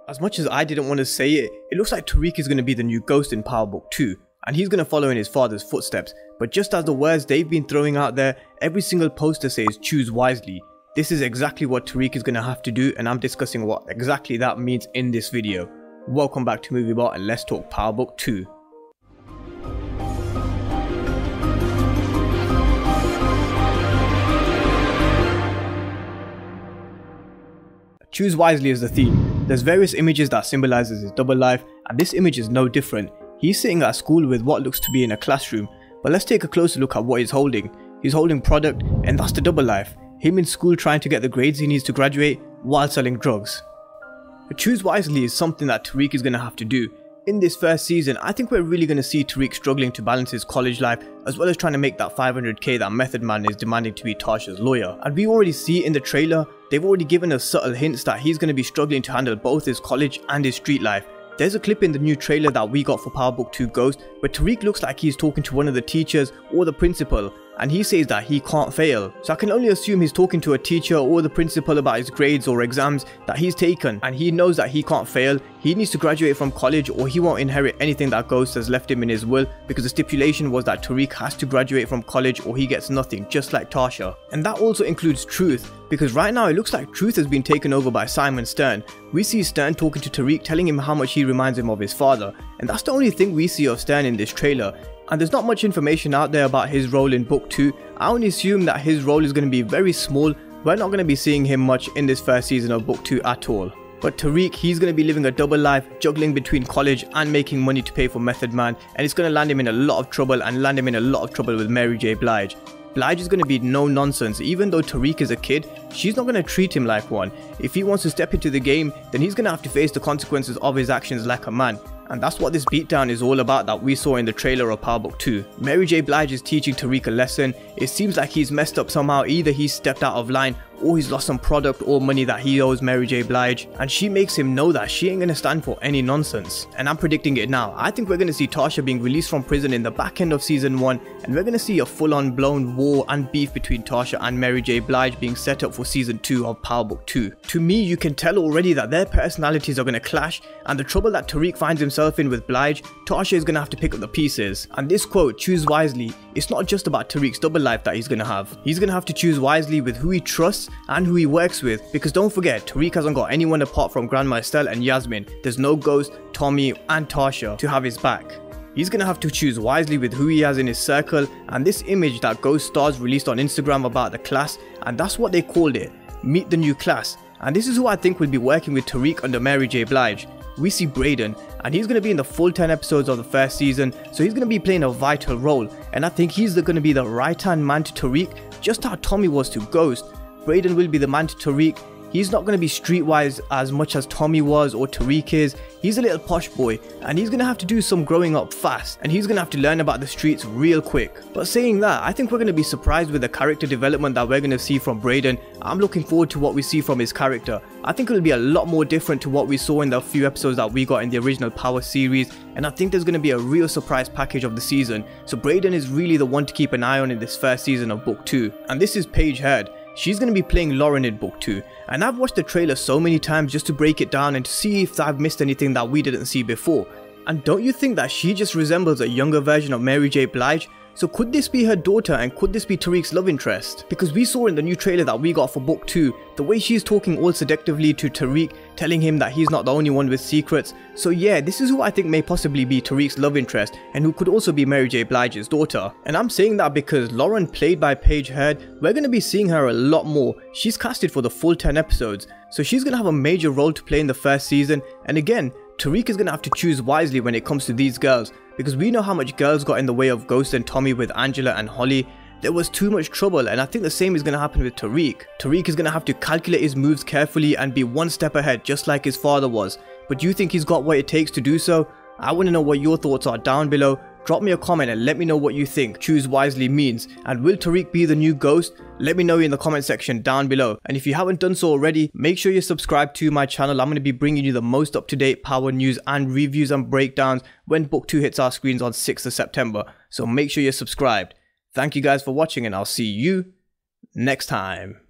As much as I didn't want to say it, it looks like Tariq is going to be the new Ghost in Power Book 2, and he's going to follow in his father's footsteps. But just as the words they've been throwing out there, every single poster says choose wisely. This is exactly what Tariq is going to have to do, and I'm discussing what exactly that means in this video. Welcome back to MovieBot, and let's talk Power Book 2. Choose wisely is the theme. There's various images that symbolizes his double life, and this image is no different. He's sitting at school with what looks to be in a classroom, but let's take a closer look at what he's holding. He's holding product, and that's the double life. Him in school trying to get the grades he needs to graduate while selling drugs. But choose wisely is something that Tariq is going to have to do. In this first season, I think we're really going to see Tariq struggling to balance his college life as well as trying to make that 500k that Method Man is demanding to be Tasha's lawyer. And we already see in the trailer, they've already given us subtle hints that he's going to be struggling to handle both his college and his street life. There's a clip in the new trailer that we got for Power Book 2 Ghost where Tariq looks like he's talking to one of the teachers or the principal, and he says that he can't fail. So I can only assume he's talking to a teacher or the principal about his grades or exams that he's taken, and he knows that he can't fail. He needs to graduate from college or he won't inherit anything that Ghost has left him in his will, because the stipulation was that Tariq has to graduate from college or he gets nothing, just like Tasha. And that also includes Truth, because right now it looks like Truth has been taken over by Simon Stern. We see Stern talking to Tariq, telling him how much he reminds him of his father, and that's the only thing we see of Stern in this trailer. And there's not much information out there about his role in Book 2. I only assume that his role is going to be very small. We're not going to be seeing him much in this first season of Book 2 at all. But Tariq, he's going to be living a double life, juggling between college and making money to pay for Method Man, and it's going to land him in a lot of trouble with Mary J. Blige. Blige is going to be no nonsense. Even though Tariq is a kid, she's not going to treat him like one. If he wants to step into the game, then he's going to have to face the consequences of his actions like a man. And that's what this beatdown is all about that we saw in the trailer of Power Book 2. Mary J. Blige is teaching Tariq a lesson. It seems like he's messed up somehow. Either he's stepped out of line or he's lost some product or money that he owes Mary J. Blige. And she makes him know that she ain't gonna stand for any nonsense. And I'm predicting it now. I think we're gonna see Tasha being released from prison in the back end of season 1. And we're gonna see a full-on blown war and beef between Tasha and Mary J. Blige being set up for season 2 of Power Book 2. To me, you can tell already that their personalities are gonna clash, and the trouble that Tariq finds himself in with Blige, Tasha is gonna have to pick up the pieces. And this quote, choose wisely, it's not just about Tariq's double life that he's gonna have. He's gonna have to choose wisely with who he trusts and who he works with, because don't forget, Tariq hasn't got anyone apart from Grandma Estelle and Yasmin. There's no Ghost, Tommy and Tasha to have his back. He's gonna have to choose wisely with who he has in his circle, and this image that Ghost Stars released on Instagram about the class, and that's what they called it, meet the new class. And this is who I think will be working with Tariq under Mary J. Blige. We see Brayden, and he's going to be in the full 10 episodes of the first season, so he's going to be playing a vital role, and I think he's going to be the right hand man to Tariq, just how Tommy was to Ghost. Brayden will be the man to Tariq. He's not going to be streetwise as much as Tommy was or Tariq is. He's a little posh boy, and he's going to have to do some growing up fast, and he's going to have to learn about the streets real quick. But saying that, I think we're going to be surprised with the character development that we're going to see from Brayden. I'm looking forward to what we see from his character. I think it'll be a lot more different to what we saw in the few episodes that we got in the original Power series, and I think there's going to be a real surprise package of the season. So Brayden is really the one to keep an eye on in this first season of Book 2. And this is Paige Head. She's going to be playing Lauren in Book 2, and I've watched the trailer so many times just to break it down and to see if I've missed anything that we didn't see before. And don't you think that she just resembles a younger version of Mary J. Blige? So could this be her daughter, and could this be Tariq's love interest? Because we saw in the new trailer that we got for Book 2, the way she's talking all seductively to Tariq, telling him that he's not the only one with secrets. So yeah, this is who I think may possibly be Tariq's love interest, and who could also be Mary J. Blige's daughter. And I'm saying that because Lauren, played by Paige Head, we're going to be seeing her a lot more. She's casted for the full 10 episodes, so she's going to have a major role to play in the first season. And again, Tariq is going to have to choose wisely when it comes to these girls, because we know how much girls got in the way of Ghost and Tommy with Angela and Holly. There was too much trouble, and I think the same is going to happen with Tariq. Tariq is going to have to calculate his moves carefully and be one step ahead, just like his father was. But do you think he's got what it takes to do so? I want to know what your thoughts are down below. Drop me a comment and let me know what you think choose wisely means, and will Tariq be the new Ghost? Let me know in the comment section down below. And if you haven't done so already, make sure you're subscribed to my channel. I'm going to be bringing you the most up-to-date Power news and reviews and breakdowns when Book 2 hits our screens on 6th of September. So make sure you're subscribed. Thank you guys for watching, and I'll see you next time.